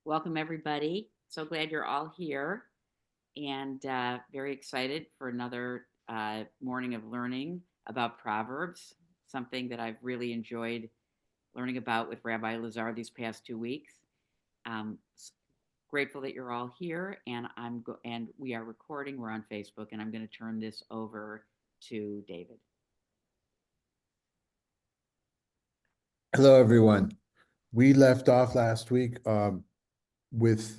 Welcome, everybody. So glad you're all here and very excited for another morning of learning about Proverbs, something that I've really enjoyed learning about with Rabbi Lazar these past 2 weeks. Grateful that you're all here, and and we are recording. We're on Facebook, and I'm going to turn this over to David. Hello, everyone. We left off last week with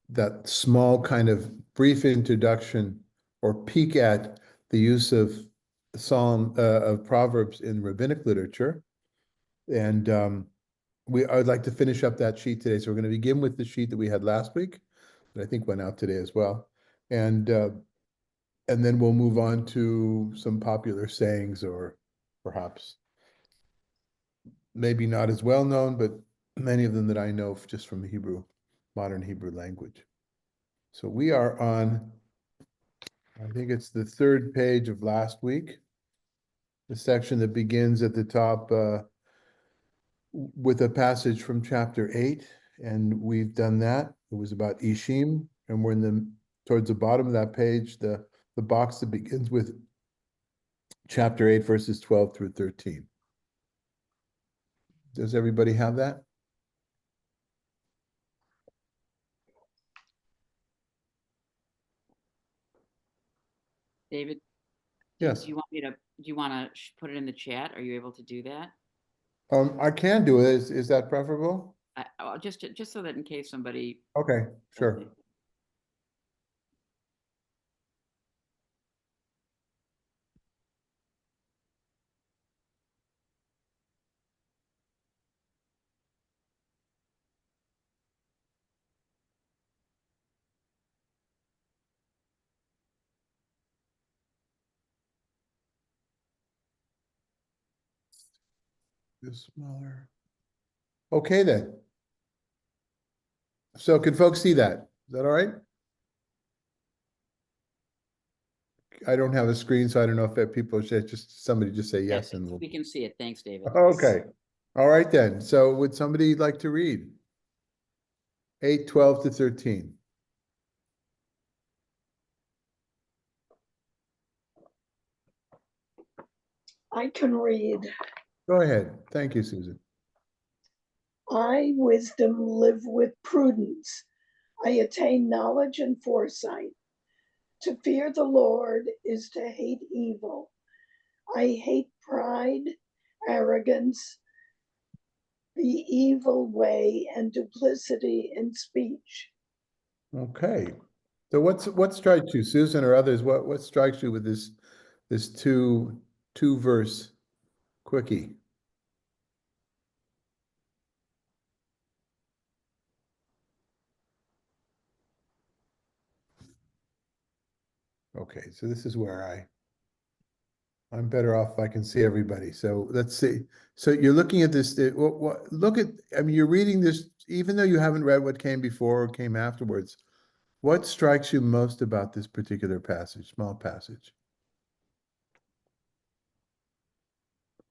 that small kind of brief introduction or peek at the use of of Proverbs in rabbinic literature, and I'd like to finish up that sheet today. So we're going to begin with the sheet that we had last week, that I think went out today as well, and then we'll move on to some popular sayings, or perhaps maybe not as well known, but many of them that I know just from the modern Hebrew language. So we are on, I think it's the third page of last week, the section that begins at the top with a passage from chapter 8, and we've done that. It was about Ishim, and we're towards the bottom of that page, the box that begins with chapter 8, verses 12 through 13. Does everybody have that? David, Yes. do you want to put it in the chat? Are you able to do that? I can do it. Is that preferable? Just so that in case somebody. Okay, sure. Smaller. Okay, then. So can folks see that? Is that all right? I don't have a screen, so I don't know if people should somebody just say yes, and we can see it. Thanks, David. Okay. All right, then. So would somebody like to read 8, 12 to 13? I can read. Go ahead. Thank you, Susan. I, wisdom, live with prudence. I attain knowledge and foresight. To fear the Lord is to hate evil. I hate pride, arrogance, the evil way, and duplicity in speech. Okay. So what strikes you, Susan, or others? What strikes you with this two verse quickie? Okay, so this is where I'm better off if I can see everybody. So let's see. So you're looking at this, look at, I mean, you're reading this, even though you haven't read what came before or came afterwards. What strikes you most about this particular passage, small passage?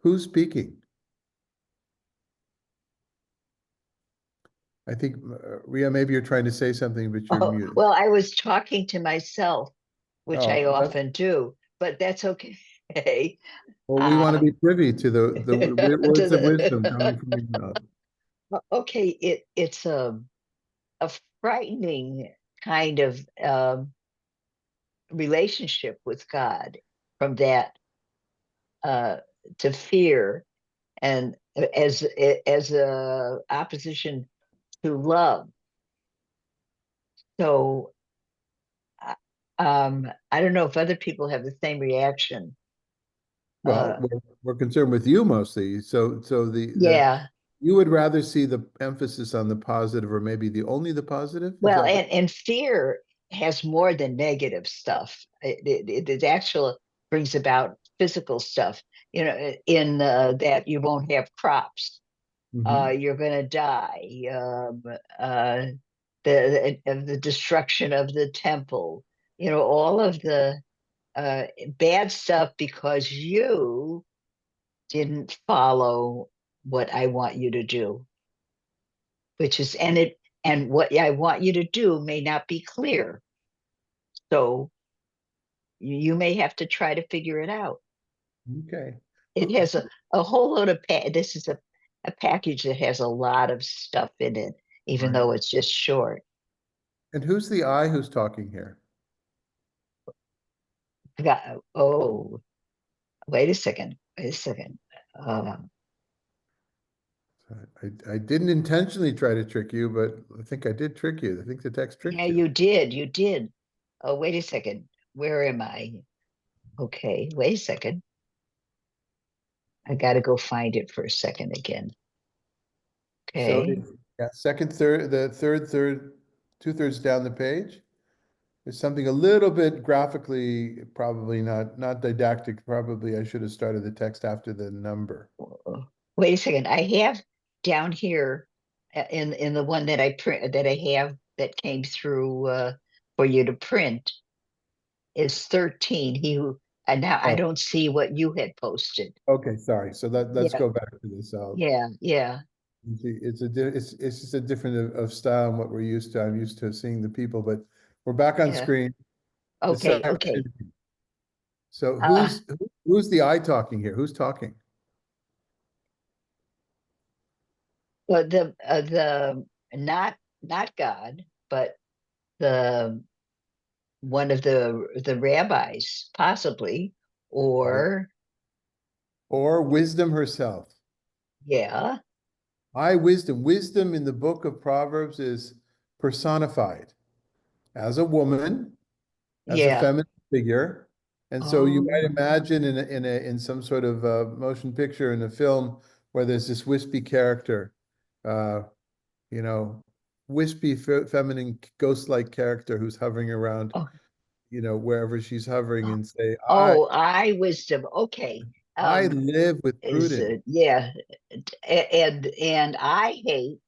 Who's speaking? I think, Ria, maybe you're trying to say something, but you're muted. Well, I was talking to myself, which I often do, but that's okay. Well, we want to be privy to the words of wisdom coming from your mouth. Okay, it's a frightening kind of relationship with God, from that to fear, and as a opposition to love. So I don't know if other people have the same reaction. Well, we're concerned with you mostly. So Yeah. You would rather see the emphasis on the positive, or maybe only the positive? Well, and fear has more than negative stuff. It actually brings about physical stuff, in that you won't have crops. You're going to die. The destruction of the temple, all of the bad stuff, because you didn't follow what I want you to do, which is, and And what I want you to do may not be clear. So you may have to try to figure it out. Okay. It has a whole load of, this is a package that has a lot of stuff in it, even Right. though it's just short. And who's the I who's talking here? Oh, wait a second. Wait a second. I didn't intentionally try to trick you, but I think I did trick you. I think the text Yeah, tricked you. you did. You did. Oh, wait a second. Where am I? Okay, wait a second. I got to go find it for a second again. So Okay. yeah, second, third, the third, 2/3 down the page. There's something a little bit graphically, probably not didactic. Probably I should have started the text after the number. Wait a second. I have down here in the one that I print that I have that came through for you to print is 13. He who and now I Oh, don't see what you had posted. okay, sorry. So let's Yeah, go back to this. yeah. It's just a different of style and what we're used to. I'm used to seeing the people, but we're back on Yeah. screen. The Okay, okay. section. So Uh, who's the I talking here? Who's talking? but the not God, but the one of the rabbis, possibly, Right. or Or wisdom herself. yeah, I wisdom. Wisdom in the book of Proverbs is personified as a woman, as a yeah. feminine figure. And so you Oh, might imagine in some sort of motion picture in a film where there's this wispy character, uh, you know, wispy feminine ghost-like character who's hovering around, oh, wherever she's hovering oh, and say, oh, I wisdom. Okay. I live with Is prudence. yeah, and I hate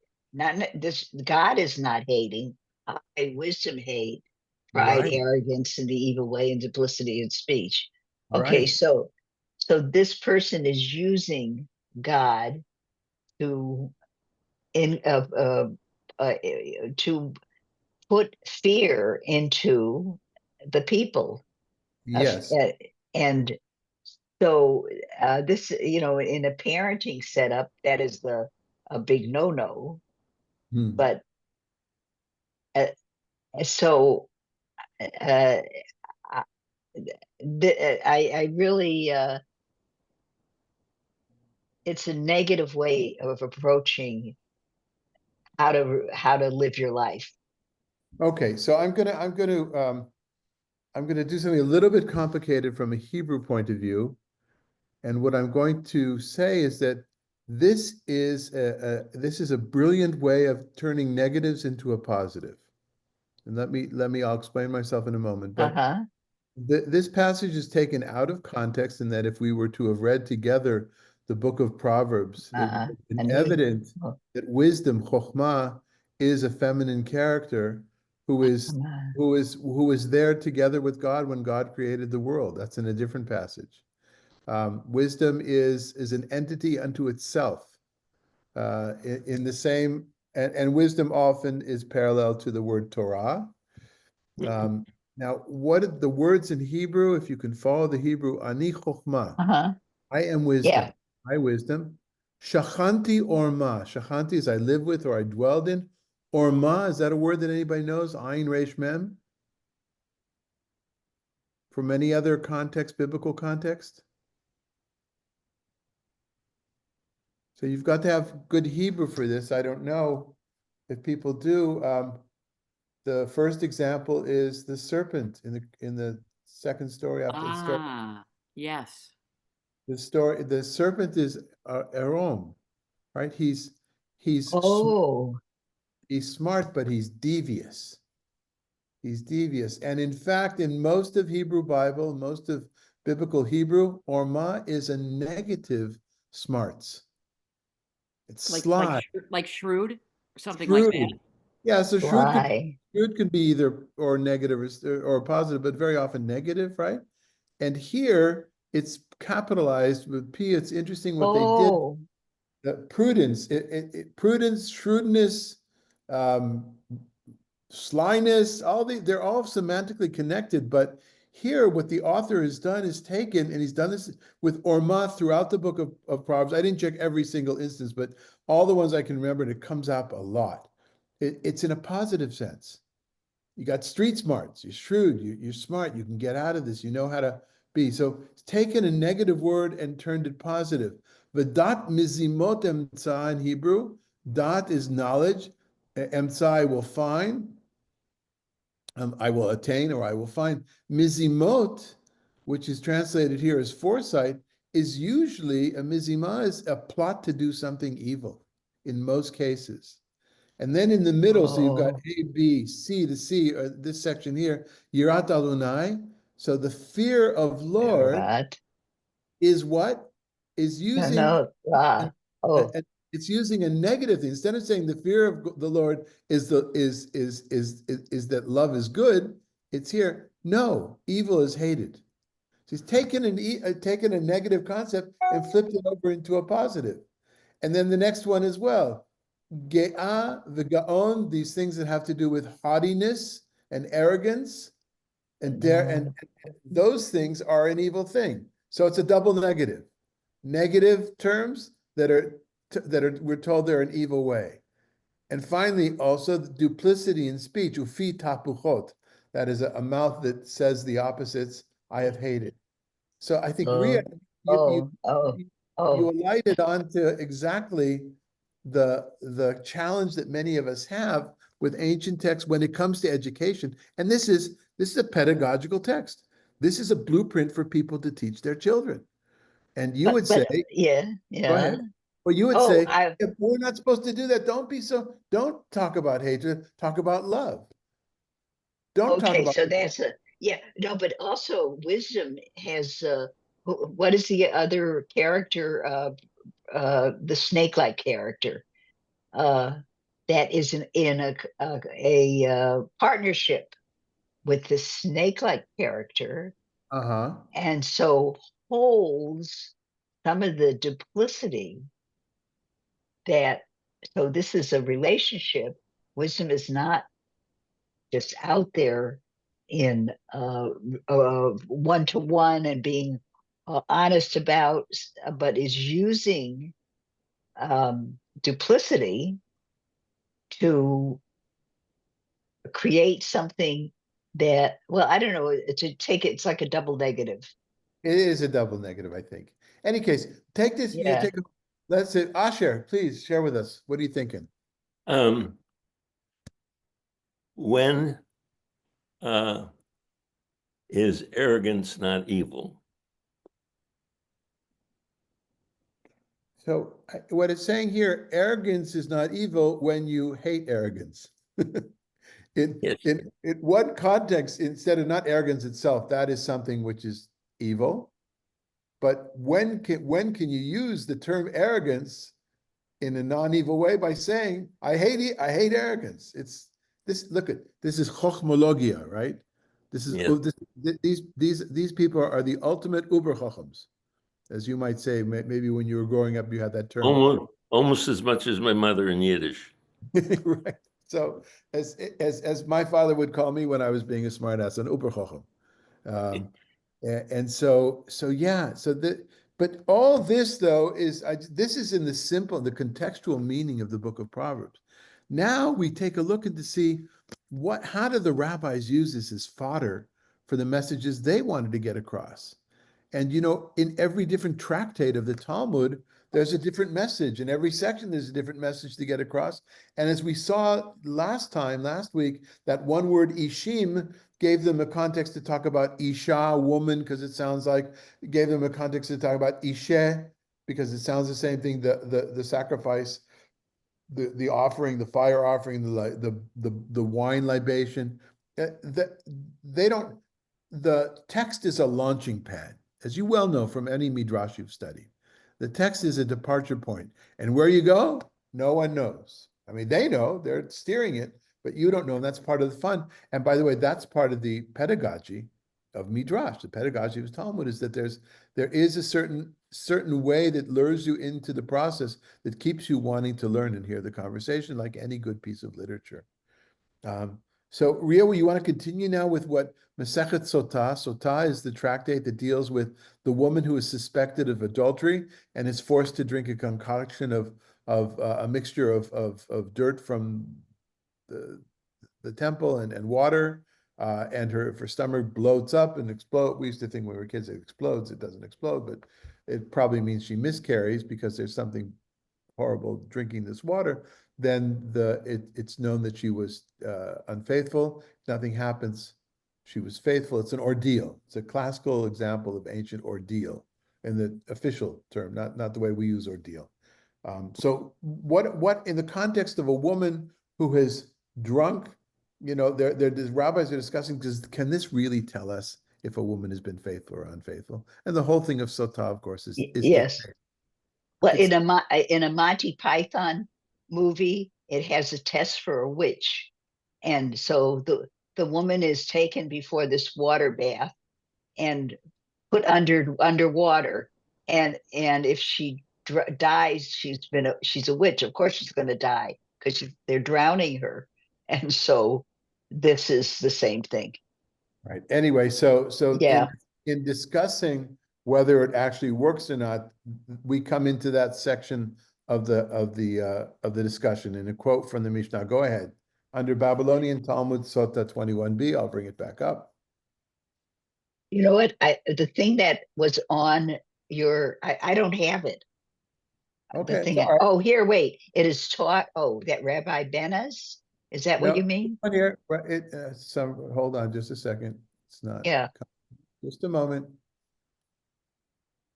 this. God is not hating. I wisdom hate pride, Right, arrogance, and the evil way, and duplicity in speech. Okay, right. so this person is using God to in to put fear into the people, Yes. and so this, in a parenting setup, that is a big no-no. Hmm. But uh, so uh, I, I really, it's a negative way of approaching how to live your life. Okay, so I'm gonna do something a little bit complicated from a Hebrew point of view. And what I'm going to say is that this is a brilliant way of turning negatives into a positive. And I'll explain myself in a moment. But Uh-huh. this passage is taken out of context in that if we were to have read together the book of Proverbs, it would Uh-uh. have been And evident oh, that wisdom, chokhmah, is a feminine character who is come on. who is there together with God when God created the world. That's in a different passage. Wisdom is an entity unto itself. In the same, and wisdom often is parallel to the word Torah. Um, Now, what the words in Hebrew, if you can follow the Hebrew, ani chokhmah, Uh-huh. I am Yeah. wisdom, I wisdom. Shachanti orma, shachanti is I live with or I dwelled in. Orma, is that a word that anybody knows? Ayin resh mem? From any other context, biblical context? So you've got to have good Hebrew for this. I don't know if people do. The first example is the serpent in the second story after the story. Ah, yes. The serpent is Arom, right? He's sm- Oh, he's smart, but he's devious. He's devious, and in fact, in most of Hebrew Bible, most of biblical Hebrew, Orma is a negative smarts. It's Like sly, like shrewd or something like that. shrewd. Yeah, so why? shrewd can be either or negative or positive, but very often negative, right? And here it's capitalized with P. It's interesting what they did. Oh, Prudence, prudence, shrewdness, um, slyness, they're all semantically connected, but here what the author has done is taken, and he's done this with Orma throughout the book of Proverbs. I didn't check every single instance, but all the ones I can remember, and it comes up a lot. It's in a positive sense. You got street smarts, you're shrewd, you're smart, you can get out of this, you know how to be. So it's taken a negative word and turned it positive. V'dat mizimot emtza in Hebrew, dat is knowledge, emtza I will find, I will attain, or I will find. Mizimot, which is translated here as foresight, is usually, a mizimah is a plot to do something evil in most cases. And then in the middle, so you've got A, B, C, the C, or this section here, Yirat Adonai. So the fear of Lord Right. is what? Is No, using, no. Oh, it's using a negative thing. Instead of saying the fear of the Lord is that love is good, it's here, no, evil is hated. So he's taken a negative concept and flipped it over into a positive. And then the next one as well. Ge'ah v'ga'on, these things that have to do with haughtiness and arrogance, and those things are an evil thing. So it's a double negative. Negative terms that are we're told they're an evil way. And finally, also the duplicity in speech, ufi tapuchot, that is a mouth that says the opposites, I have hated. So I think Ria, you alighted onto exactly the challenge that many of us have with ancient texts when it comes to education. And this is a pedagogical text. This is a blueprint for people to teach their children. And you would say, yeah, go yeah. ahead. Well, you would Oh, say, if we're not supposed to do that. Don't talk about hatred, talk about love. Don't talk okay, about. so that's no, but also wisdom has what is the other character, the snake-like character, that is in a partnership with the snake-like character, Uh-huh. and so holds some of the duplicity that, so this is a relationship. Wisdom is not just out there in one-to-one and being honest about, but is using duplicity to create something that, well, I don't know, to take it, it's like a double negative. It is a double negative, I think. Any case, take this, Yeah. let's say, Asher, please share with us. What are you thinking? When is arrogance not evil? So what it's saying here, arrogance is not evil when you hate arrogance. Yes. In what context, instead of not arrogance itself, that is something which is evil. But when can you use the term arrogance in a non-evil way by saying, I hate arrogance. It's this, this is chokhmologia, right? This is, Yes. these people are the ultimate uber chokhms, as you might say. Maybe when you were growing up, you had that term. Almost as much as my mother in Yiddish. Right. So as my father would call me when I was being a smartass, an uber chochem. And so yeah, but all this though this is in the contextual meaning of the Book of Proverbs. Now we take a look to see how do the rabbis use this as fodder for the messages they wanted to get across. And in every different tractate of the Talmud, there's a different message. In every section, there's a different message to get across. And as we saw last week, that one word ishim gave them a context to talk about isha, woman, because it sounds like, gave them a context to talk about ishe, because it sounds the same thing, the sacrifice, the offering, the fire offering, the wine libation. The text is a launching pad, as you well know from any Midrash you've studied. The text is a departure point, and where you go, no one knows. I mean, they know, they're steering it, but you don't know, and that's part of the fun. And by the way, that's part of the pedagogy of Midrash. The pedagogy of Talmud is that there is a certain certain way that lures you into the process that keeps you wanting to learn and hear the conversation, like any good piece of literature. So Ria, you want to continue now with what Masechet Sotah? Sotah is the tractate that deals with the woman who is suspected of adultery and is forced to drink a concoction of a mixture of dirt from the temple and water, and her stomach bloats up and explode. We used to think when we were kids it explodes. It doesn't explode, but it probably means she miscarries because there's something horrible drinking this water. Then it's known that she was unfaithful. Nothing happens. She was faithful. It's an ordeal. It's a classical example of ancient ordeal in the official term, not the way we use ordeal. So what in the context of a woman who has drunk, the rabbis are discussing, can this really tell us if a woman has been faithful or unfaithful? And the whole thing of Sotah, of course, is to Yes. say, Well, it's, in a Monty Python movie, it has a test for a witch. And so the woman is taken before this water bath and put underwater. And if she dies, she's a witch. Of course she's going to die because they're drowning her. And so this is the same thing. right. Anyway, so Yeah. in discussing whether it actually works or not, we come into that section of the discussion in a quote from the Mishnah. Go ahead. Under Babylonian Talmud Sota 21b, I'll bring it back up. You know what? The thing that was on I don't have it. Okay. The thing. Oh, here, wait. It is taught. Oh, that Rabbi Benaz. Is that what you mean? Here, hold on just a second. It's not. Yeah. Just a moment.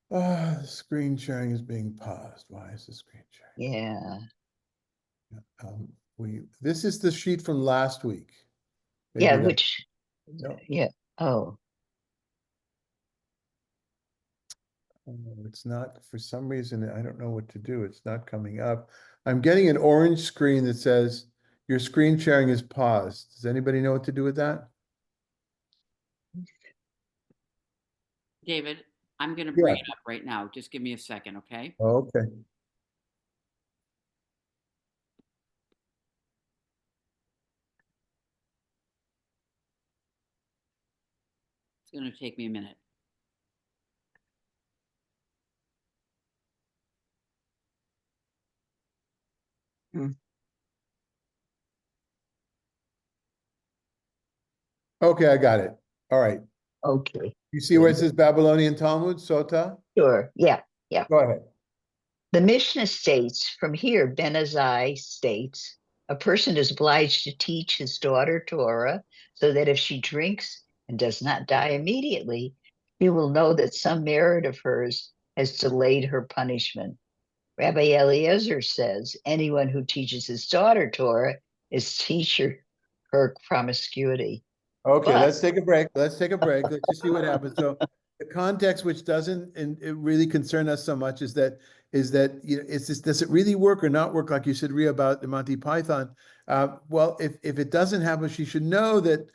The screen sharing is being paused. Why is the screen sharing? Yeah. This is the sheet from last week. Maybe Yeah, no. Yeah. Oh. It's not, for some reason, I don't know what to do. It's not coming up. I'm getting an orange screen that says your screen sharing is paused. Does anybody know what to do with that? David, I'm going to bring it up right now. Just give me a second, okay? Okay. It's going to take me a minute. Okay, I got it. All right. Okay. You see where it says Babylonian Talmud, Sota? Sure. Yeah. Yeah. Go ahead. The Mishnah states, from here, Benazai states, a person is obliged to teach his daughter Torah so that if she drinks and does not die immediately, she will know that some merit of hers has delayed her punishment. Rabbi Eliezer says anyone who teaches his daughter Torah is teaching her promiscuity. Okay, let's take a break. Let's take a break. Let's just see what happens. So the context, which doesn't it really concern us so much, is that it's just, does it really work or not work? Like you said, Ria, about the Monty Python. Well, if it doesn't happen, she should know that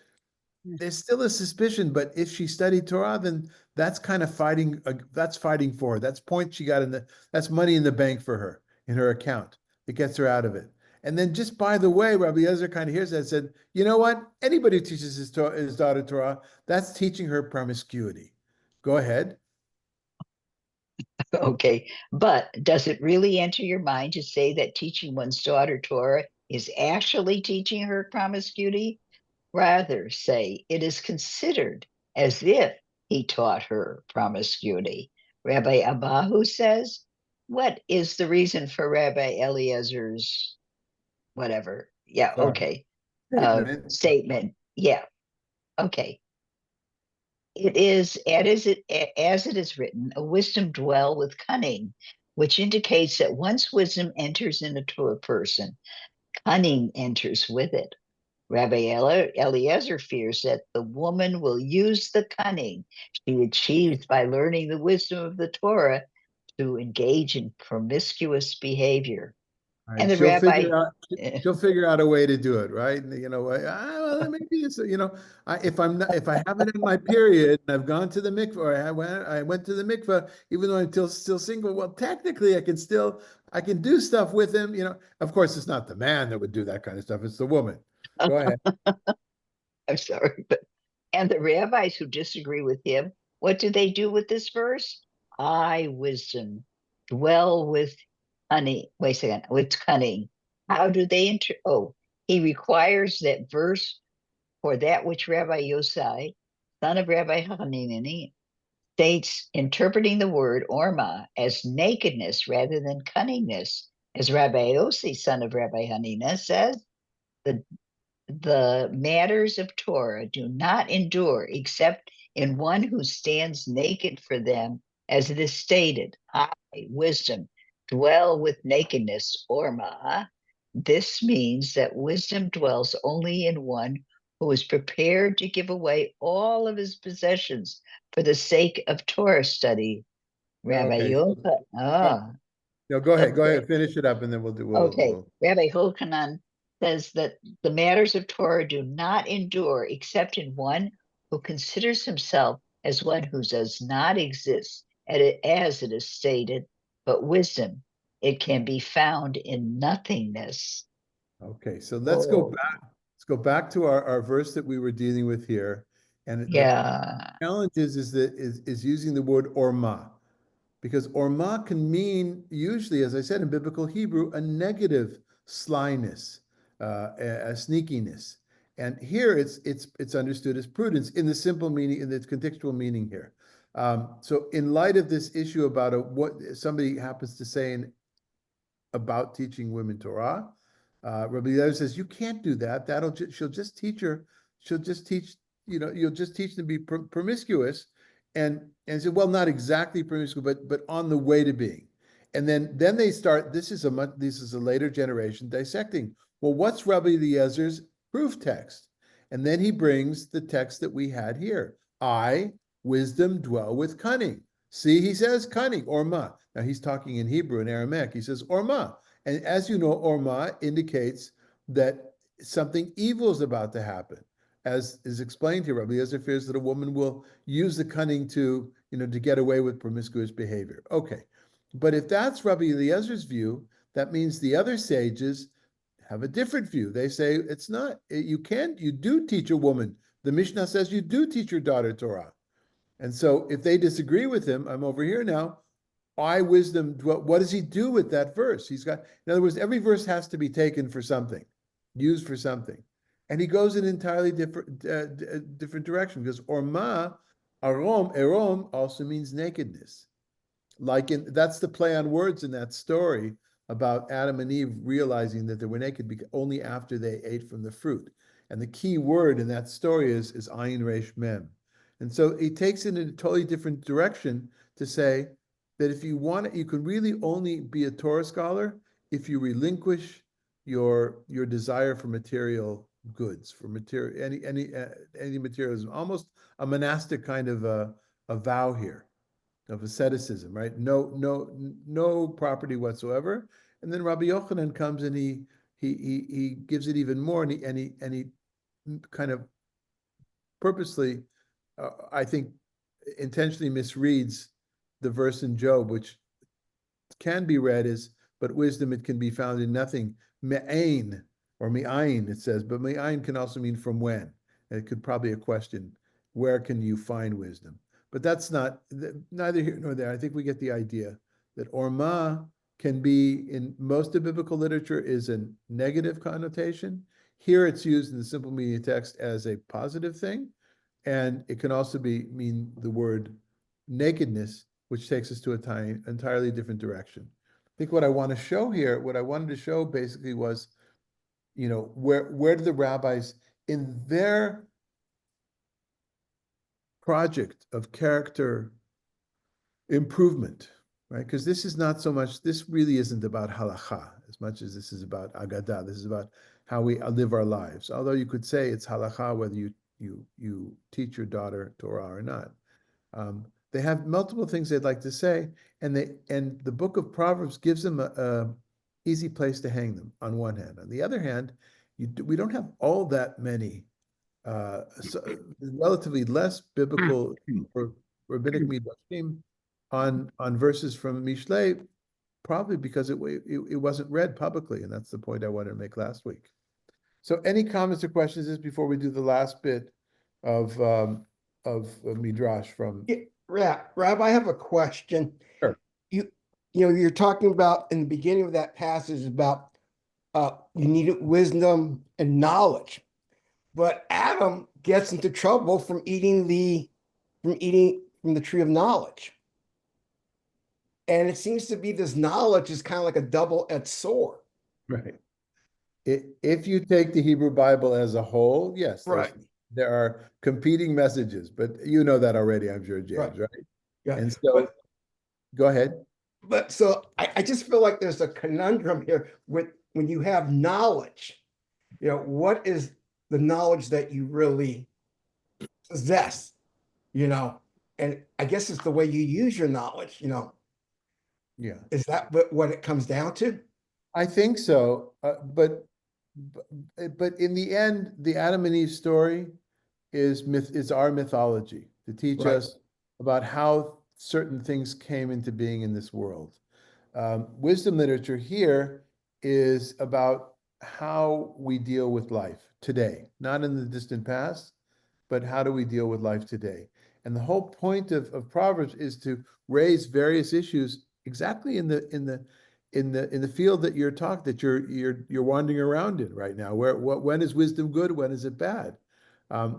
there's still a suspicion. But if she studied Torah, then that's kind of fighting. That's fighting for her. That's points she got that's money in the bank for her in her account. It gets her out of it. And then, just by the way, Rabbi Yezer kind of hears that and said, you know what? Anybody who teaches his daughter Torah, that's teaching her promiscuity. Go ahead. Okay, but does it really enter your mind to say that teaching one's daughter Torah is actually teaching her promiscuity? Rather, say it is considered as if he taught her promiscuity. Rabbi Abahu says, what is the reason for Rabbi Eliezer's whatever? Yeah, Sorry. okay. Statement. Yeah, okay. It is, as it is written, a wisdom dwell with cunning, which indicates that once wisdom enters into a person, cunning enters with it. Rabbi Eliezer fears that the woman will use the cunning she achieves by learning the wisdom of the Torah to engage in promiscuous behavior. Right, And the rabbi, she'll figure out a way to do it, right? And, well, maybe it's, if I haven't had my period and I've gone to the mikveh, or I went to the mikveh, even though I'm still single, well, technically I can do stuff with him, Of course, it's not the man that would do that kind of stuff, it's the woman. Go ahead. I'm sorry, but and the rabbis who disagree with him, what do they do with this verse? I, wisdom, dwell with cunning. Wait a second, with cunning. How do they he requires that verse for that which Rabbi Yosai, son of Rabbi Hanani, states, interpreting the word orma as nakedness rather than cunningness, as Rabbi Yossi, son of Rabbi Hanina, says. The matters of Torah do not endure except in one who stands naked for them, as it is stated, I, wisdom, dwell with nakedness, orma. This means that wisdom dwells only in one who is prepared to give away all of his possessions for the sake of Torah study. Rabbi Okay. Yochanan. No, go ahead, finish it up, and then Okay, we'll. Rabbi Yochanan says that the matters of Torah do not endure except in one who considers himself as one who does not exist, as it is stated, but wisdom, it can be found in nothingness. Okay, so Oh, let's go back to our verse that we were dealing with here. And the yeah. challenge is using the word orma, because orma can mean usually, as I said in biblical Hebrew, a negative slyness, a sneakiness. And here it's understood as prudence in the simple meaning, in the contextual meaning here. So in light of this issue about what somebody happens to say about teaching women Torah, Rabbi Lazar says you can't do that. She'll just teach her. She'll just teach. You'll just teach them to be promiscuous, and said, well, not exactly promiscuous, but on the way to being. And then they start. This is a later generation dissecting. Well, what's Rabbi Eliezer's proof text? And then he brings the text that we had here. I, wisdom, dwell with cunning. See, he says cunning, orma. Now he's talking in Hebrew and Aramaic. He says orma. And as you know, orma indicates that something evil is about to happen. As is explained here, Rabbi Eliezer fears that a woman will use the cunning to get away with promiscuous behavior. Okay. But if that's Rabbi Eliezer's view, that means the other sages have a different view. They say it's not. You do teach a woman. The Mishnah says you do teach your daughter Torah. And so if they disagree with him, I'm over here now. I, wisdom, what does he do with that verse? In other words, every verse has to be taken for something, used for something. And he goes in entirely different direction, because orma, erom also means nakedness. That's the play on words in that story about Adam and Eve realizing that they were naked only after they ate from the fruit. And the key word in that story is ayin resh mem. And so he takes it in a totally different direction to say that if you want it, you can really only be a Torah scholar if you relinquish your desire for material goods, for material any materialism, almost a monastic kind of a vow here of asceticism, right? No property whatsoever. And then Rabbi Yochanan comes and he gives it even more, and he kind of purposely, I think, intentionally misreads the verse in Job, which can be read as, but wisdom, it can be found in nothing. Me'ain, or mi'ain, it says, but mi'ain can also mean from when. And it could probably a question, where can you find wisdom? But that's neither here nor there. I think we get the idea that orma can be, in most of biblical literature, is a negative connotation. Here it's used in the simple meaning text as a positive thing. And it can also mean the word nakedness, which takes us to an entirely different direction. I think what I want to show here, what I wanted to show basically was, where do the rabbis, in their project of character improvement, right? Because this really isn't about halacha as much as this is about agadah. This is about how we live our lives. Although you could say it's halacha whether you teach your daughter Torah or not. They have multiple things they'd like to say, and the Book of Proverbs gives them easy place to hang them on one hand. On the other hand, we don't have all that many, relatively less biblical or rabbinic midrashim on verses from Mishlei, probably because it wasn't read publicly, and that's the point I wanted to make last week. So any comments or questions just before we do the last bit of Midrash from? Yeah, Rabbi, I have a question. Sure. You're talking about in the beginning of that passage about you needed wisdom and knowledge, but Adam gets into trouble from eating from the tree of knowledge, and it seems to be this knowledge is kind of like a double-edged sword. Right. If you take the Hebrew Bible as a whole, yes, Right. there are competing messages, but you know that already, I'm sure, James, right? Yeah. And so, go ahead. But so I just feel like there's a conundrum here with when you have knowledge, what is the knowledge that you really possess, and I guess it's the way you use your knowledge, Yeah, is that what it comes down to? I think so. But in the end, the Adam and Eve story is our mythology to teach Right. us about how certain things came into being in this world. Wisdom literature here is about how we deal with life today, not in the distant past, but how do we deal with life today? And the whole point of Proverbs is to raise various issues exactly in the field that you're wandering around in right now. When is wisdom good? When is it bad?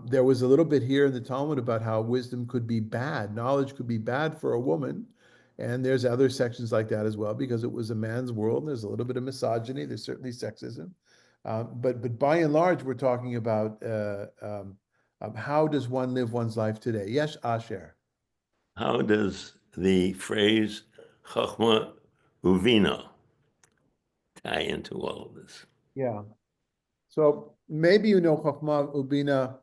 There was a little bit here in the Talmud about how wisdom could be bad, knowledge could be bad for a woman. And there's other sections like that as well, because it was a man's world. There's a little bit of misogyny. There's certainly sexism. But by and large, we're talking about how does one live one's life today? Yes, Asher. How does the phrase Chachma Uvina tie into all of this? Yeah. So maybe you know Chokhmah Ubina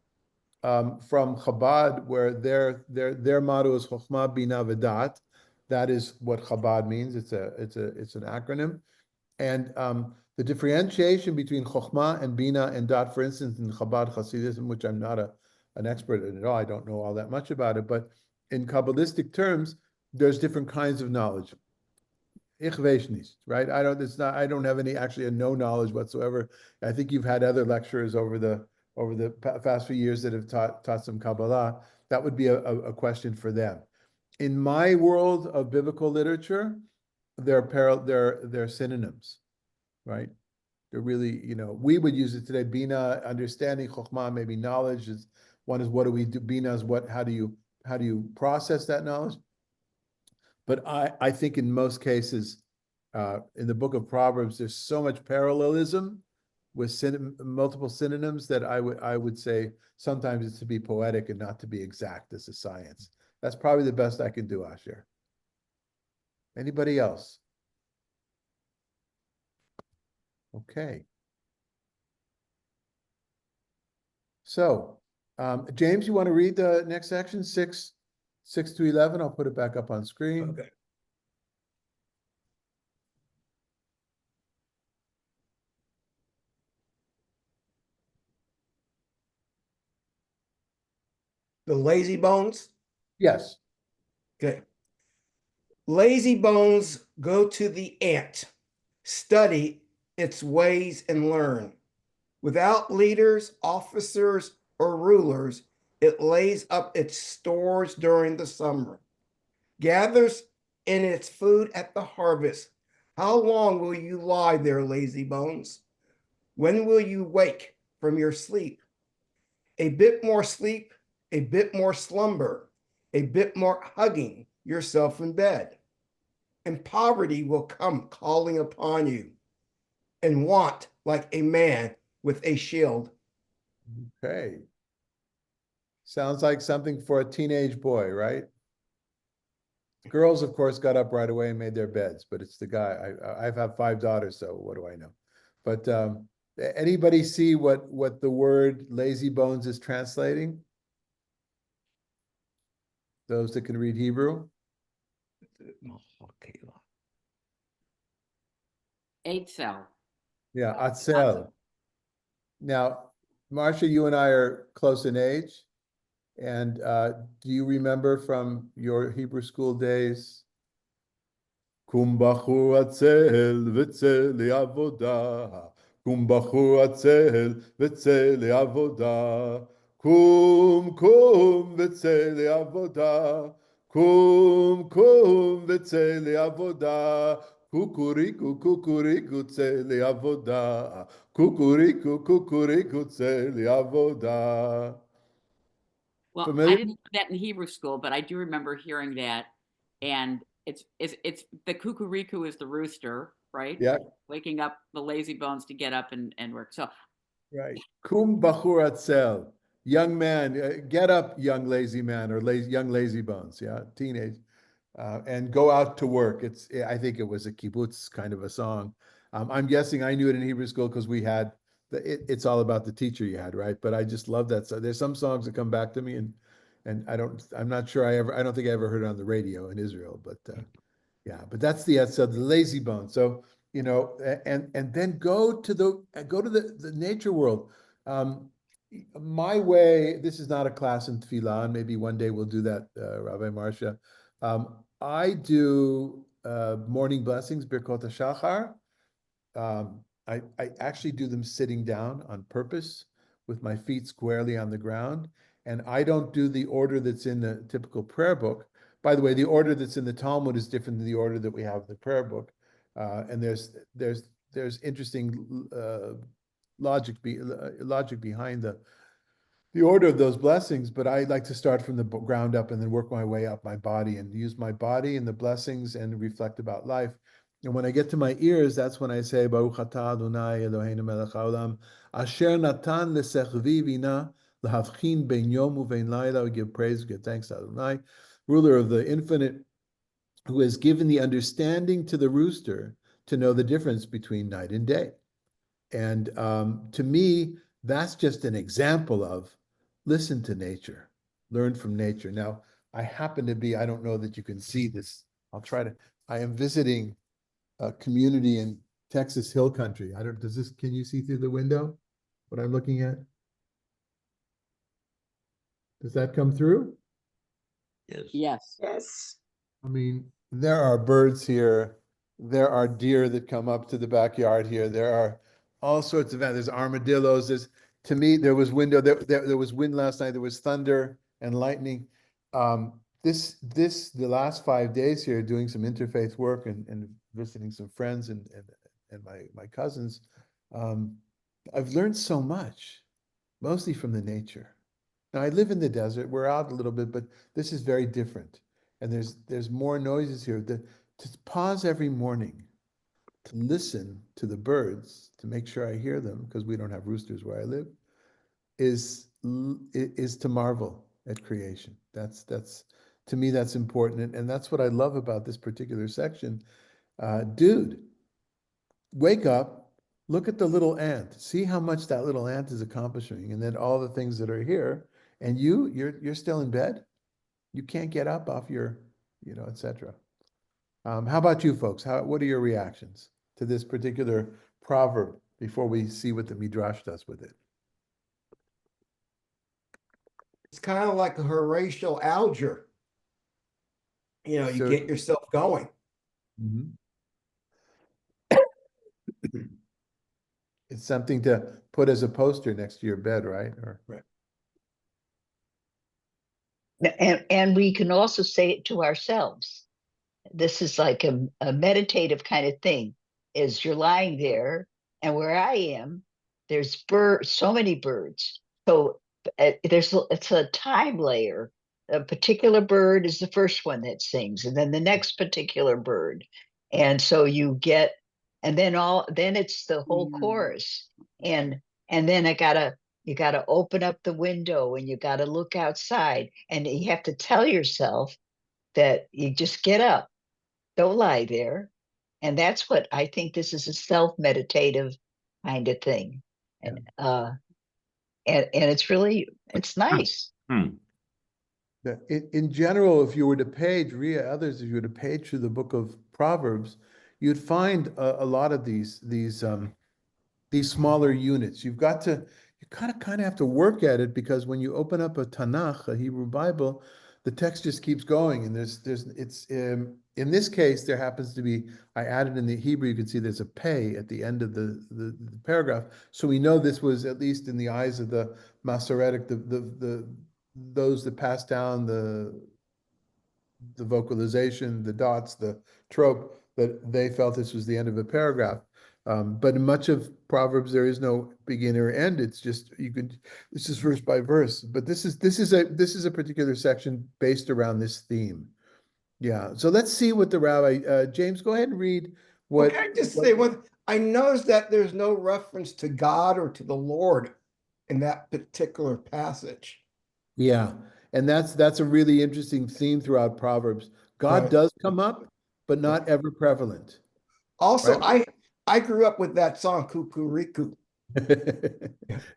from Chabad, where their motto is Chokhmah Bina Vedat. That is what Chabad means. It's an acronym. And the differentiation between Chokhmah and Bina and Dat, for instance, in Chabad Hasidism, which I'm not an expert in at all, I don't know all that much about it, but in Kabbalistic terms, there's different kinds of knowledge. Ich weiß nicht, right? I don't have actually no knowledge whatsoever. I think you've had other lecturers over the past few years that have taught some Kabbalah. That would be a question for them. In my world of biblical literature, they're synonyms, right? They're really, we would use it today. Bina, understanding, chokhmah, maybe knowledge is one. Is what do we do? Bina is how do you process that knowledge? But I think in most cases, in the Book of Proverbs, there's so much parallelism with multiple synonyms that I would say sometimes it's to be poetic and not to be exact as a science. That's probably the best I can do, Asher. Anybody else? Okay. So, James, you want to read the next section, 6 to 11? I'll put it back up on screen. Okay. The lazy bones. Yes. Okay. Lazy bones go to the ant, study its ways and learn. Without leaders, officers, or rulers, it lays up its stores during the summer, gathers in its food at the harvest. How long will you lie there, lazy bones? When will you wake from your sleep? A bit more sleep, a bit more slumber, a bit more hugging yourself in bed. And poverty will come calling upon you, and want like a man with a shield. Okay. Sounds like something for a teenage boy, right? Girls, of course, got up right away and made their beds, but it's the guy. I've had 5 daughters, so what do I know? But anybody see what the word lazy bones is translating? Those that can read Hebrew? Eitzel. Yeah, Oh, Atzel. Now, Marcia, you and I are close in age. And do you remember from your Hebrew school days? Kum bachur atzel v'tze li'avoda. Kum bachur atzel v'tze li'avoda. Kum v'tze li'avoda. Kum v'tze li'avoda. Kukuriku tze li'avoda. Kukuriku tze li'avoda. Well, I Familiar? didn't learn that in Hebrew school, but I do remember hearing that. And it's the kukuriku is the rooster, right? Yeah. Waking up the lazy bones to get up and work. So Right. Kum bachur atzel. Young man, get up, young lazy man, or young lazy bones. Yeah, teenage, and go out to work. I think it was a kibbutz kind of a song. I'm guessing I knew it in Hebrew school because we had it's all about the teacher you had, right? But I just love that. So there's some songs that come back to me, and I'm not sure I don't think I ever heard it on the radio in Israel, but yeah, but that's the lazy bone. So and then go to the nature world. My way. This is not a class in tefillah, and maybe one day we'll do that, Rabbi Marcia. I do morning blessings, Birkot HaShachar. I actually do them sitting down on purpose with my feet squarely on the ground. And I don't do the order that's in the typical prayer book. By the way, the order that's in the Talmud is different than the order that we have in the prayer book. And there's interesting logic behind the order of those blessings, but I like to start from the ground up and then work my way up my body and use my body and the blessings and reflect about life. And when I get to my ears, that's when I say, Baruch atah Adonai Eloheinu melech haolam, asher natan lesechvi vina lahavchin ben yom uvein laila. We give praise, we give thanks to Adonai, ruler of the infinite, who has given the understanding to the rooster to know the difference between night and day. And to me, that's just an example of listen to nature, learn from nature. Now, I don't know that you can see this. I am visiting a community in Texas Hill Country. Can you see through the window what I'm looking at? Does that come through? Yes. yes. Yes. I mean, there are birds here. There are deer that come up to the backyard here. There are all sorts of there's armadillos. To me, there was there was wind last night. There was thunder and lightning. The last 5 days here, doing some interfaith work and visiting some friends and my cousins. I've learned so much, mostly from the nature. Now I live in the desert. We're out a little bit, but this is very different. And there's more noises here. To pause every morning, to listen to the birds, to make sure I hear them, because we don't have roosters where I live, is to marvel at creation. That's to me, that's important. And that's what I love about this particular section. Dude, wake up, look at the little ant, see how much that little ant is accomplishing, and then all the things that are here. And you're still in bed. You can't get up off your, etc. How about you folks? What are your reactions to this particular proverb before we see what the Midrash does with it? It's kind of like a Horatio Alger. You get yourself going. Mhm. It's something to put as a poster next to your bed, right? Right. And we can also say it to ourselves. This is like a meditative kind of thing. Is you're lying there, and where I am, there's so many birds. So it's a time layer. A particular bird is the first one that sings, and then the next particular bird, and so you get, and then it's the whole chorus, and then you gotta open up the window and you gotta look outside, and you have to tell yourself that you just get up, don't lie there. And that's what I think, this is a self-meditative kind of thing. And it's nice. In general, if you were to page, Ria, others, if you were to page through the book of Proverbs, you'd find a lot of these smaller units. You kind of have to work at it, because when you open up a Tanakh, a Hebrew Bible, the text just keeps going. And in this case, there happens to be, I added in the Hebrew, you can see there's a pay at the end of the paragraph. So we know this was, at least in the eyes of the Masoretic, those that passed down the vocalization, the dots, the trope, that they felt this was the end of a paragraph. But in much of Proverbs, there is no begin or end. It's just this is verse by verse. But this is a particular section based around this theme. Yeah. So let's see what the rabbi James, go ahead and read what. Can I just say one? I noticed that there's no reference to God or to the Lord in that particular passage. Yeah, and that's a really interesting theme throughout Proverbs. God Right. does come up, but not ever prevalent. Also, Right. I grew up with that song Kukuriku.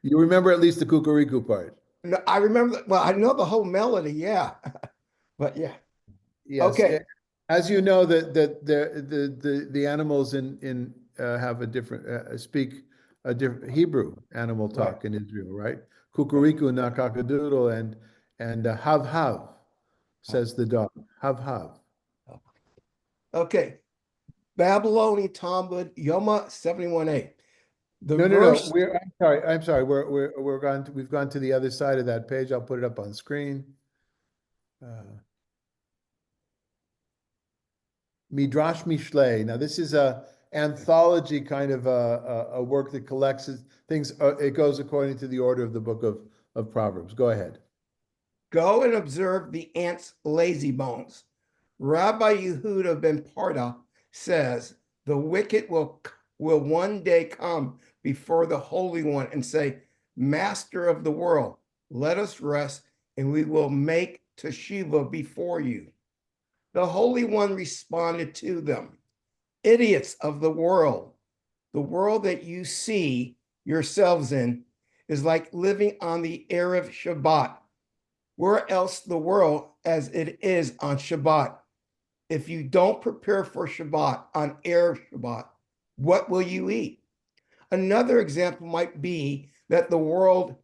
You remember at least the Kukuriku part. No, I remember. Well, I know the whole melody. Yeah, but yeah. Yes. Okay. As you know, the animals in have a different speak a different Hebrew animal talk in Israel, right? Kukuriku na kakadoodle and hav hav, says the dog. Hav hav. Okay. Babylonian Talmud, Yoma 71a. The No. verse. I'm sorry. We've gone to the other side of that page. I'll put it up on screen. Midrash Mishlei. Now, this is a anthology kind of a work that collects things. It goes according to the order of the book of Proverbs. Go ahead. Go and observe the ants' lazy bones. Rabbi Yehuda ben Parda says the wicked will one day come before the Holy One and say, Master of the world, let us rest, and we will make teshuva before you. The Holy One responded to them, idiots of the world that you see yourselves in is like living on the Erev Shabbat. Where else the world as it is on Shabbat? If you don't prepare for Shabbat on Erev Shabbat, what will you eat? Another example might be that the world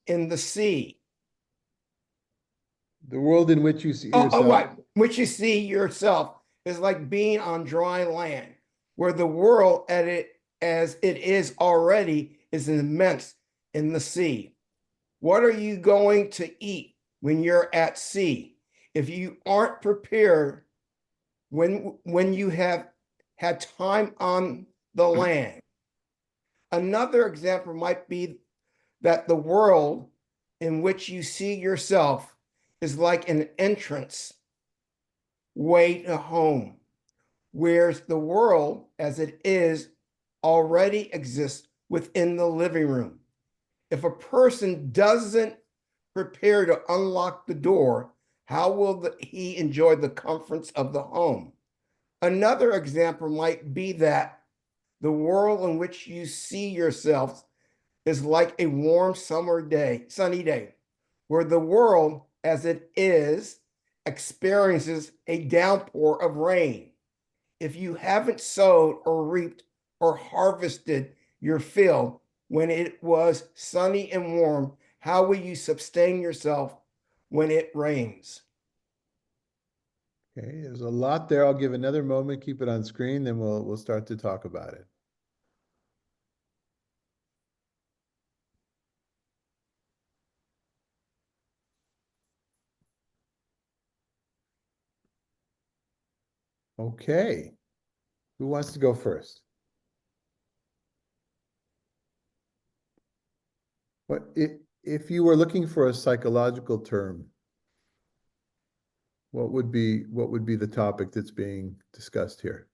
in the sea. The world in which you see yourself. Right. Which you see yourself is like being on dry land, where the world as it is already is immense in the sea. What are you going to eat when you're at sea? If you aren't prepared when you have had time on the land. Another example might be that the world in which you see yourself is like an entrance way to home, whereas the world as it is already exists within the living room. If a person doesn't prepare to unlock the door, how will he enjoy the comforts of the home? Another example might be that the world in which you see yourselves is like a warm summer day, sunny day, where the world as it is experiences a downpour of rain. If you haven't sowed or reaped or harvested your field when it was sunny and warm, how will you sustain yourself when it rains? Okay, there's a lot there. I'll give another moment, keep it on screen, then we'll start to talk about it. Okay. Who wants to go first? What if you were looking for a psychological term, what would be the topic that's being discussed here?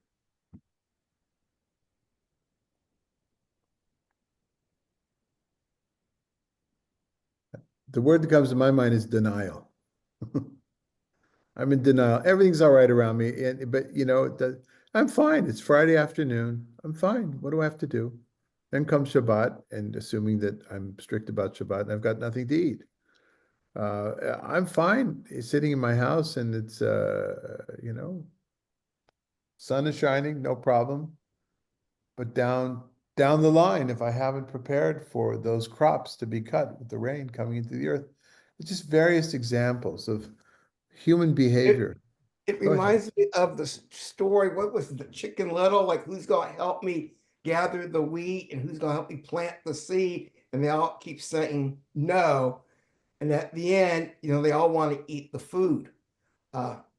The word that comes to my mind is denial. I'm in denial. Everything's all right around me, but I'm fine. It's Friday afternoon. I'm fine. What do I have to do? Then comes Shabbat, and assuming that I'm strict about Shabbat, and I've got nothing to eat. I'm fine sitting in my house, and it's Sun is shining, no problem. But down the line, if I haven't prepared for those crops to be cut with the rain coming into the earth, it's just various examples of human behavior. It Go ahead. reminds me of the story. What was the Chicken Little? Like, who's going to help me gather the wheat and who's going to help me plant the seed? And they all keep saying no. And at the end, they all want to eat the food.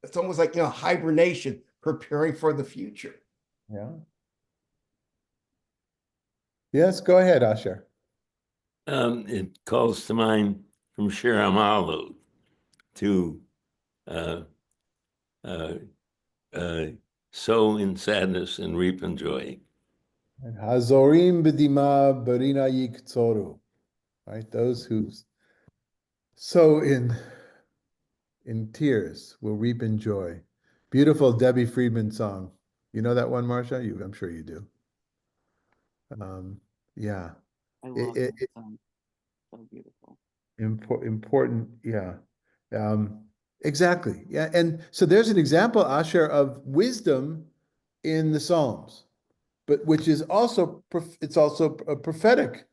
It's almost like, hibernation, preparing for the future. Yeah. Yes, go ahead, Asher. It calls to mind from Shir Amalu to sow in sadness and reap in joy. Hazorim b'dima barina yiktzoru. Right, those who sow in tears will reap in joy. Beautiful Debbie Friedman song. You know that one, Marcia? I'm sure you do. Yeah. I love It, that song. So beautiful. important, yeah. Exactly. Yeah. And so there's an example, Asher, of wisdom in the Psalms, but which is also it's also a prophetic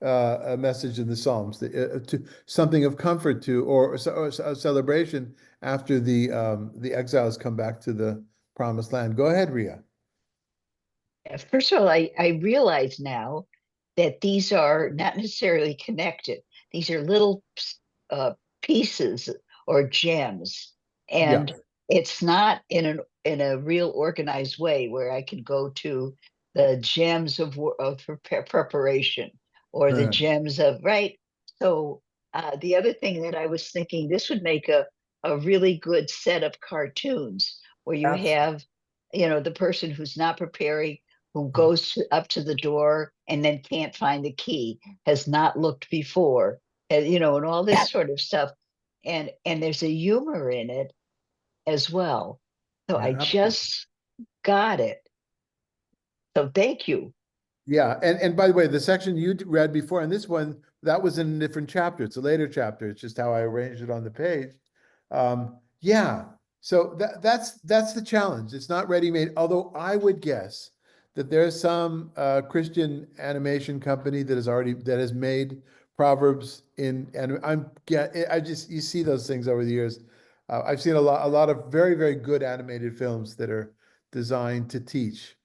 a message in the Psalms to something of comfort to or a celebration after the exiles come back to the promised land. Go ahead, Ria. First of all, I realize now that these are not necessarily connected. These are little pieces or gems, Yeah. and it's not in a real organized way where I can go to the gems of preparation or the gems of right. So the other thing that I was thinking, this would make a really good set of cartoons where you have, the person who's not preparing, who goes up to the door and then can't find the key, has not looked before, and and all this sort of stuff. And there's a humor in it as well. So I just got it. So thank you. Yeah, and by the way, the section you read before and this one, that was in a different chapter. It's a later chapter. It's just how I arranged it on the page. Yeah, so that's the challenge. It's not ready-made, although I would guess that there's some Christian animation company that has made Proverbs and you see those things over the years. I've seen a lot of very, very good animated films that are designed to teach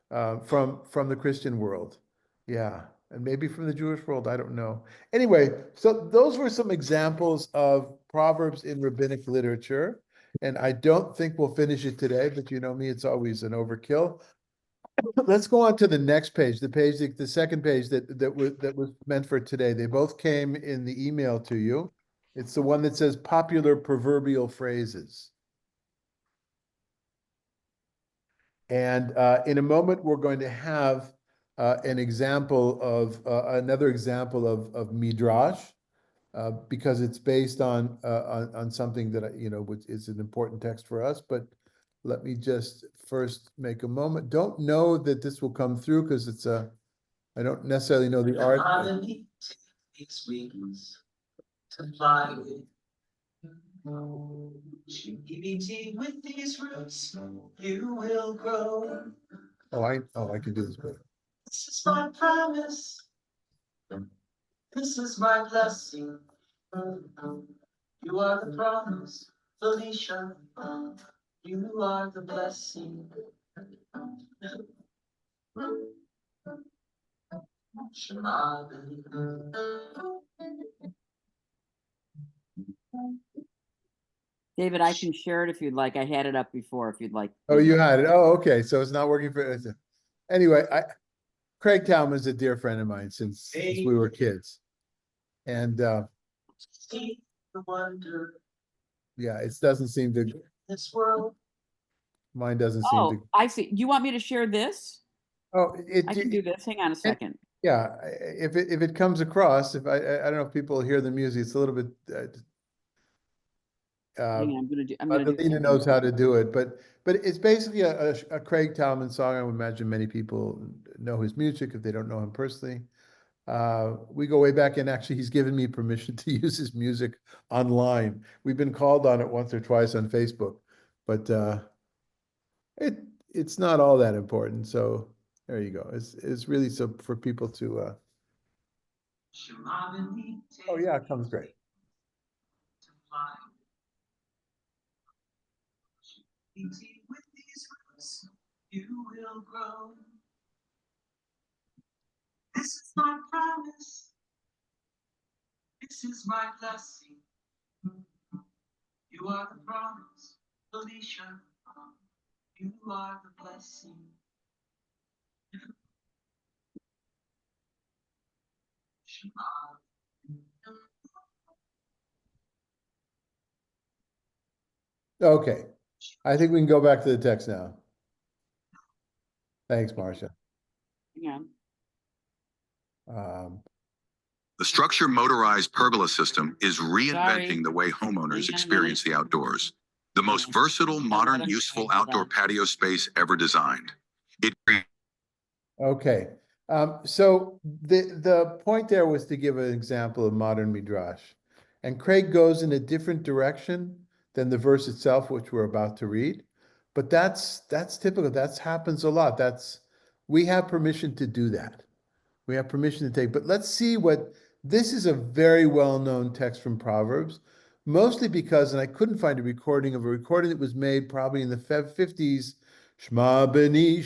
from the Christian world. Yeah, and maybe from the Jewish world, I don't know. Anyway, so those were some examples of Proverbs in rabbinic literature. And I don't think we'll finish it today, but you know me, it's always an overkill. Let's go on to the next page, the second page that was meant for today. They both came in the email to you. It's the one that says popular proverbial phrases. And in a moment, we're going to have an example of another example of Midrash, because it's based on something that which is an important text for us. But let me just first make a moment. Don't know that this will come through because I don't necessarily know the art. With these roots, you will grow. I can do this better. This is my promise. This is my blessing. You are the promise, Felicia. You are the blessing. David, I can share it if you'd like. I had it up before if you'd like. Oh, you had it. Oh, okay. So it's not working for. Anyway, Craig Talman's a dear friend of mine since we were kids, and yeah, it doesn't seem to. This world. Mine doesn't seem to. I see. You want me to share this? Oh, I can do this. Hang on a second. Yeah, if it comes across, if I don't know if people hear the music, it's a little bit. Hang on, I'm gonna do. Adelina knows how to do it, but it's basically a Craig Talman song. I would imagine many people know his music if they don't know him personally. We go way back, and actually, he's given me permission to use his music online. We've been called on it once or twice on Facebook, but it's not all that important. So there you go. It's really so for people to oh yeah, it comes great. You will grow. This is my promise. This is my blessing. You are the promise, Alicia. You are the blessing. Okay. I think we can go back to the text now. Thanks, Marcia. Yeah. The structure motorized pergola system is reinventing Sorry. the way homeowners Hang on a experience the minute. outdoors. The most versatile, modern, let 'em useful finish, hold outdoor on. patio space ever designed. It Okay. So the point there was to give an example of modern Midrash. And Craig goes in a different direction than the verse itself, which we're about to read. But that's typical. That happens a lot. We have permission to do that. We have permission to take. But let's see what this is a very well-known text from Proverbs, mostly because, and I couldn't find a recording that was made probably in the 50s. Shma beni,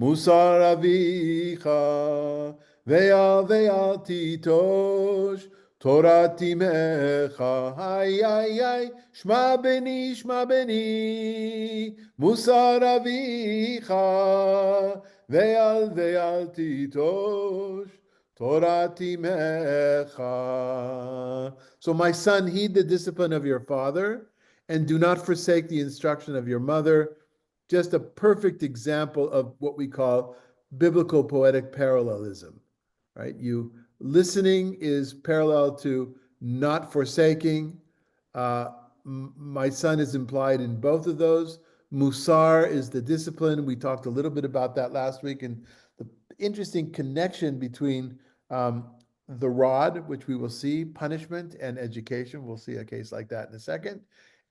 musar avicha, ve'al titosh, Torah timecha, hay, shma beni, musar avicha, ve'al titosh, Torah timecha. So my son, heed the discipline of your father, and do not forsake the instruction of your mother. Just a perfect example of what we call biblical poetic parallelism, right? Listening is parallel to not forsaking. My son is implied in both of those. Musar is the discipline. We talked a little bit about that last week, and the interesting connection between the rod, which we will see, punishment and education. We'll see a case like that in a second.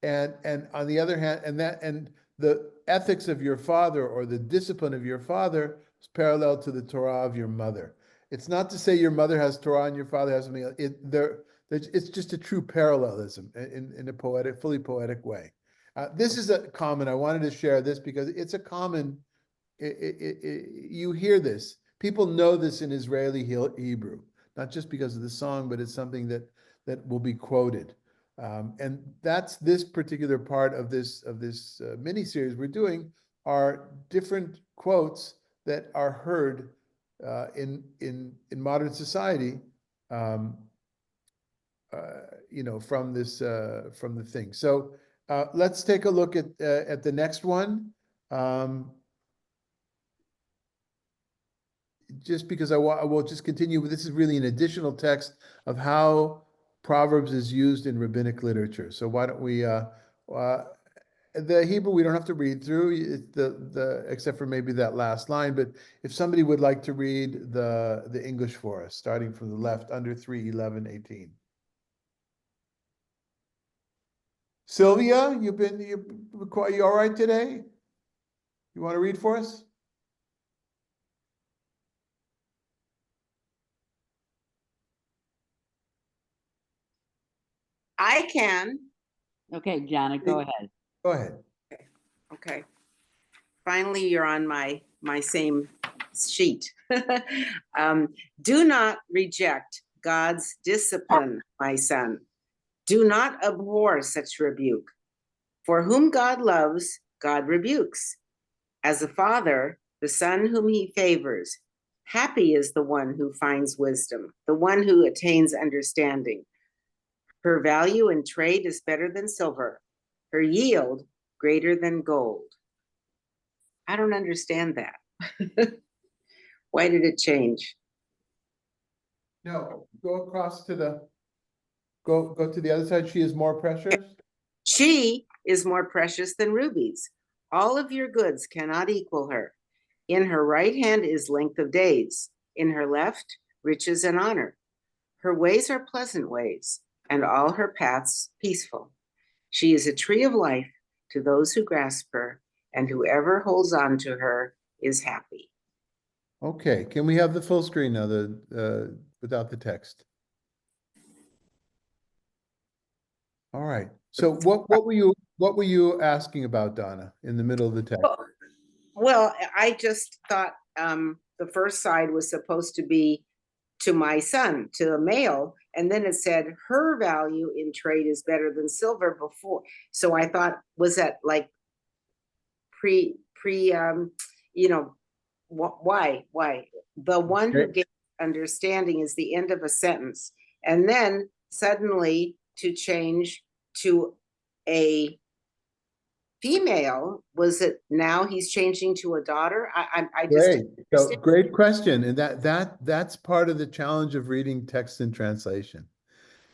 And on the other hand, and the ethics of your father or the discipline of your father is parallel to the Torah of your mother. It's not to say your mother has Torah and your father has something else. It's just a true parallelism in a poetic, fully poetic way. This is a common. I wanted to share this because it's a common. You hear this. People know this in Israeli Hebrew, not just because of the song, but it's something that will be quoted. And that's this particular part of this mini series we're doing are different quotes that are heard in modern society, from this from the thing. So let's take a look at the next one. Just because I will just continue, but this is really an additional text of how Proverbs is used in rabbinic literature. So why don't we, the Hebrew we don't have to read through, except for maybe that last line, but if somebody would like to read the English for us, starting from the left, under 3:11:18. Sylvia, you all right today? You want to read for us? I can. Okay, Jana, go ahead. Go ahead. Okay. Finally, you're on my same sheet. Do not reject God's discipline, my son. Do not abhor such rebuke. For whom God loves, God rebukes. As a father, the son whom he favors. Happy is the one who finds wisdom, the one who attains understanding. Her value in trade is better than silver, her yield greater than gold. I don't understand that. Why did it change? No, go across to go to the other side. She is more precious. She is more precious than rubies. All of your goods cannot equal her. In her right hand is length of days, in her left, riches and honor. Her ways are pleasant ways, and all her paths peaceful. She is a tree of life to those who grasp her, and whoever holds on to her is happy. Okay, can we have the full screen now, without the text? All right. So what were you asking about, Donna, in the middle of the text? Well, I just thought the first side was supposed to be to my son, to a male, and then it said her value in trade is better than silver before. So I thought, was that like why? The one who gave understanding is the end of a sentence, and then suddenly to change to a female, was it now he's changing to a daughter? I just Great. So great question. And that's part of the challenge of reading text in translation.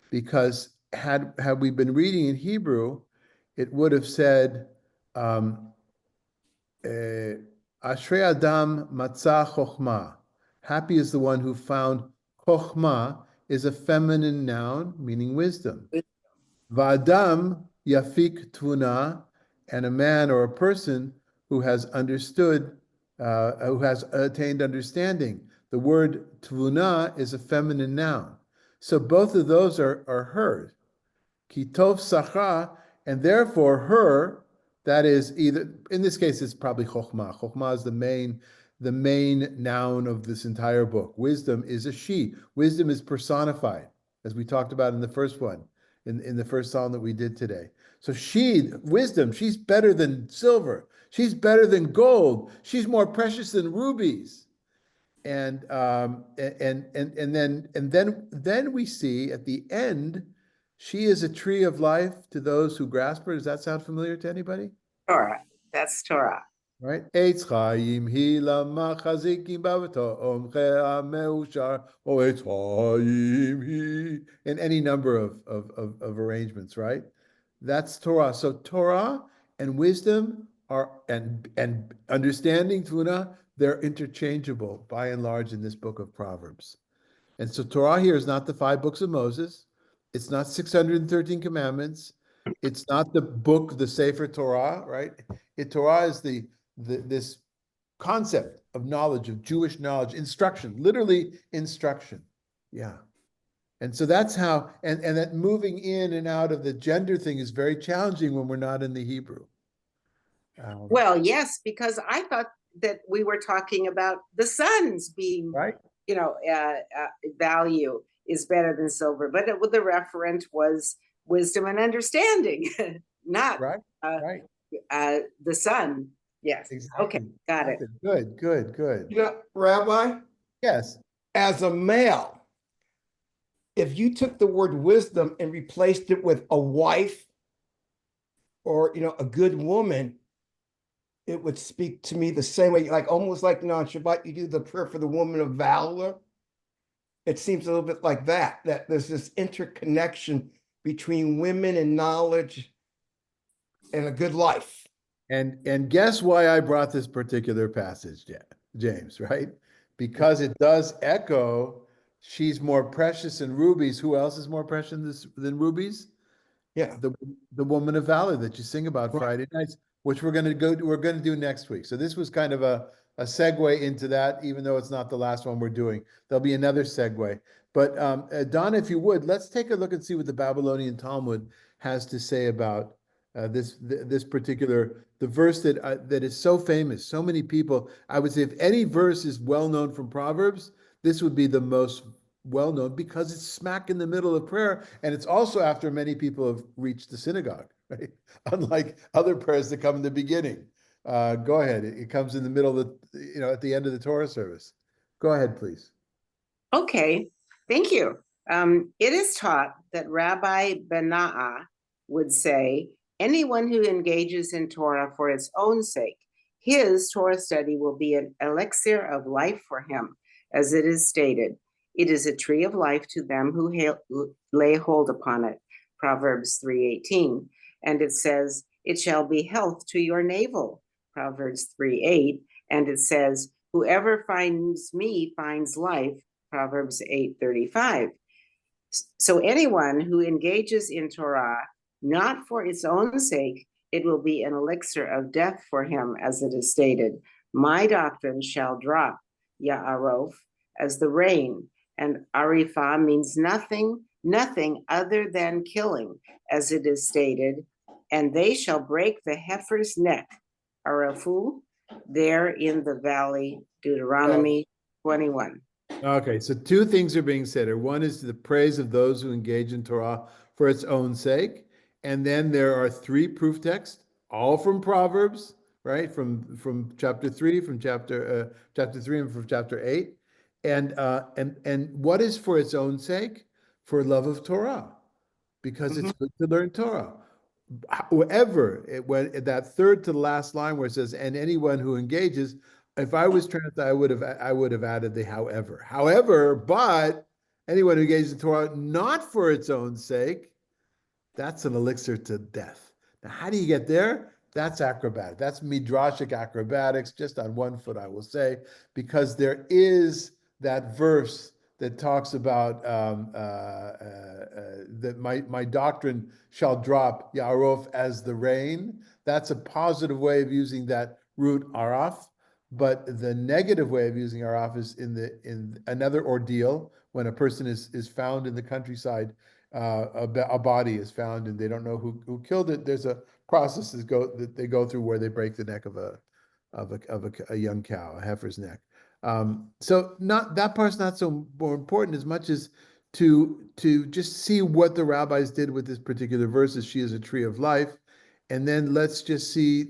Because had we been reading in Hebrew, it would have said, Ashrei Adam matzah chokhmah. Happy is the one who found chokhmah is a feminine noun, meaning wisdom. Va'adam yafik tvuna, and a man or a person who has understood, who has attained understanding. The word tvuna is a feminine noun. So both of those are heard. Kitov sacha, and therefore her, that is either, in this case, it's probably chokhmah. Chokhmah is the main noun of this entire book. Wisdom is a she. Wisdom is personified, as we talked about in the first one, in the first psalm that we did today. So wisdom, she's better than silver. She's better than gold. She's more precious than rubies. And then we see at the end, she is a tree of life to those who grasp her. Does that sound familiar to anybody? Torah. That's Torah. Right? Eitz Chaim hi lamachazikim b'avato omche ameushar o Eitz Chaim hi, in any number of arrangements, right? That's Torah. So Torah and wisdom are and understanding, Tuna, they're interchangeable by and large in this book of Proverbs. And so Torah here is not the 5 books of Moses. It's not 613 commandments. It's not the book, the Sefer Torah, right? Torah is this concept of knowledge, of Jewish knowledge, instruction, literally instruction. Yeah. And so that's how, and that moving in and out of the gender thing is very challenging when we're not in the Hebrew. Well, yes, because I thought that we were talking about the sons being, right. Value is better than silver, but the referent was wisdom and understanding, not the son. Yes. Exactly. Okay. Got it. Good. You know, Rabbi? Yes. As a male, if you took the word wisdom and replaced it with a wife or, a good woman, it would speak to me the same way, like almost like, on Shabbat, you do the prayer for the woman of valor. It seems a little bit like that there's this interconnection between women and knowledge and a good life. And guess why I brought this particular passage, James, right? Because it does echo, she's more precious than rubies. Who else is more precious than rubies? Yeah. The woman of valor that you sing about Friday nights, which we're going to do next week. So this was kind of a segue into that, even though it's not the last one we're doing. There'll be another segue. But Donna, if you would, let's take a look and see what the Babylonian Talmud has to say about this particular, the verse that is so famous. So many people, I would say if any verse is well known from Proverbs, this would be the most well known because it's smack in the middle of prayer. And it's also after many people have reached the synagogue, right? Unlike other prayers that come in the beginning. Go ahead. It comes in the middle of at the end of the Torah service. Go ahead, please. Okay, thank you. It is taught that Rabbi Bena'ah would say, anyone who engages in Torah for its own sake, his Torah study will be an elixir of life for him, as it is stated. It is a tree of life to them who lay hold upon it. Proverbs 3:18. And it says, it shall be health to your navel. Proverbs 3:8. And it says, whoever finds me finds life. Proverbs 8:35. So anyone who engages in Torah, not for its own sake, it will be an elixir of death for him, as it is stated. My doctrine shall drop, Ya'arof, as the rain, and Arifah means nothing other than killing, as it is stated, and they shall break the heifer's neck, Arafu, there in the valley, Deuteronomy 21. Okay, so two things are being said here. One is the praise of those who engage in Torah for its own sake. And then there are three proof texts, all from Proverbs, right? From chapter 3, from chapter 3 and from chapter 8. And what is for its own sake? For love of Torah, because it's good to learn Torah. However, when that third to the last line where it says, and anyone who engages, if I was translated, I would have added the however. However, but anyone who engages in Torah not for its own sake, that's an elixir to death. Now, how do you get there? That's acrobatic. That's midrashic acrobatics, just on one foot, I will say, because there is that verse that talks about that my doctrine shall drop Ya'arof as the rain. That's a positive way of using that root araf. But the negative way of using araf is in another ordeal when a person is found in the countryside. A body is found and they don't know who killed it. There's a process that they go through where they break the neck of a young cow, a heifer's neck. So not that part's not so more important as much as to just see what the rabbis did with this particular verse. She is a tree of life, and then let's just see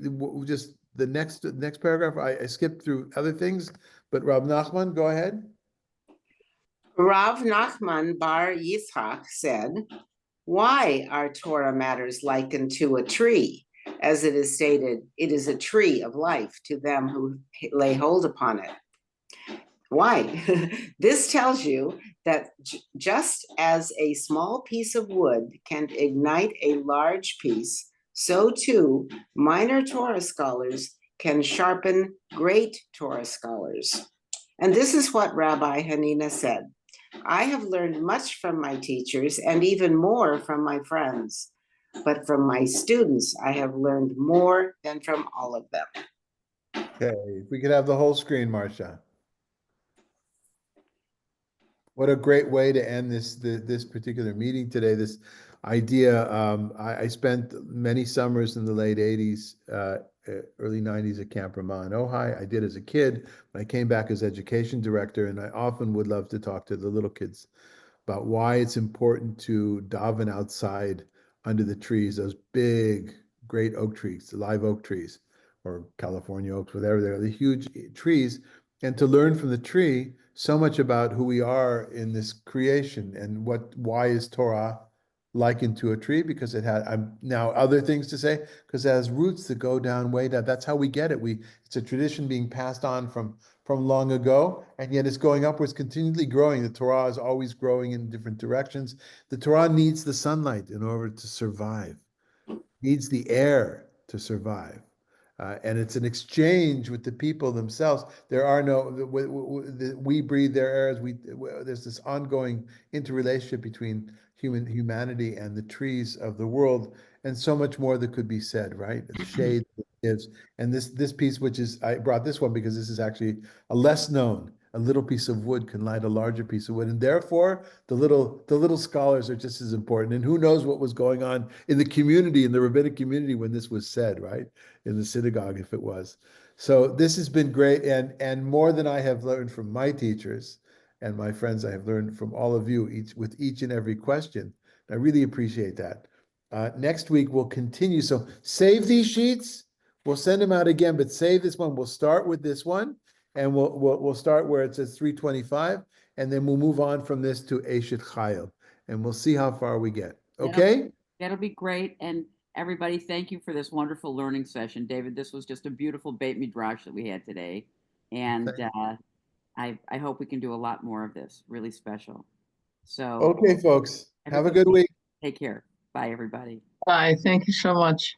just the next paragraph. I skipped through other things, but Rav Nachman, go ahead. Rav Nachman bar Yitzchak said, why are Torah matters likened to a tree? As it is stated, it is a tree of life to them who lay hold upon it. Why? This tells you that just as a small piece of wood can ignite a large piece, so too minor Torah scholars can sharpen great Torah scholars. And this is what Rabbi Hanina said. I have learned much from my teachers and even more from my friends, but from my students, I have learned more than from all of them. Okay, if we could have the whole screen, Marcia. What a great way to end this particular meeting today. This idea, I spent many summers in the late 80s, early 90s at Camp Ramah in Ojai. I did as a kid. I came back as education director, and I often would love to talk to the little kids about why it's important to daven outside under the trees, those big, great oak trees, the live oak trees, or California oaks, whatever they are, the huge trees, and to learn from the tree so much about who we are in this creation and why is Torah likened to a tree, because it had now other things to say, because it has roots that go down way down. That's how we get it. It's a tradition being passed on from long ago, and yet it's going upwards, continually growing. The Torah is always growing in different directions. The Torah needs the sunlight in order to survive, needs the air to survive. And it's an exchange with the people themselves. There are we breathe their air. There's this ongoing interrelationship between humanity and the trees of the world, and so much more that could be said, right? The shade it gives. And this piece, I brought this one because this is actually a less known. A little piece of wood can light a larger piece of wood, and therefore the little scholars are just as important. And who knows what was going on in the community, in the rabbinic community, when this was said, right? In the synagogue, if it was. So this has been great, and more than I have learned from my teachers and my friends, I have learned from all of you with each and every question. I really appreciate that. Next week we'll continue. So save these sheets. We'll send them out again, but save this one. We'll start with this one, and we'll start where it says 325, and then we'll move on from this to Eshet Chayil, and we'll see how far we get. Okay? That'll be great. And everybody, thank you for this wonderful learning session. David, this was just a beautiful Beit Midrash that we had today. And I hope we can do a lot more of this. Really special. So Okay, folks. Have a good week. Take care. Bye, everybody. Bye. Thank you so much.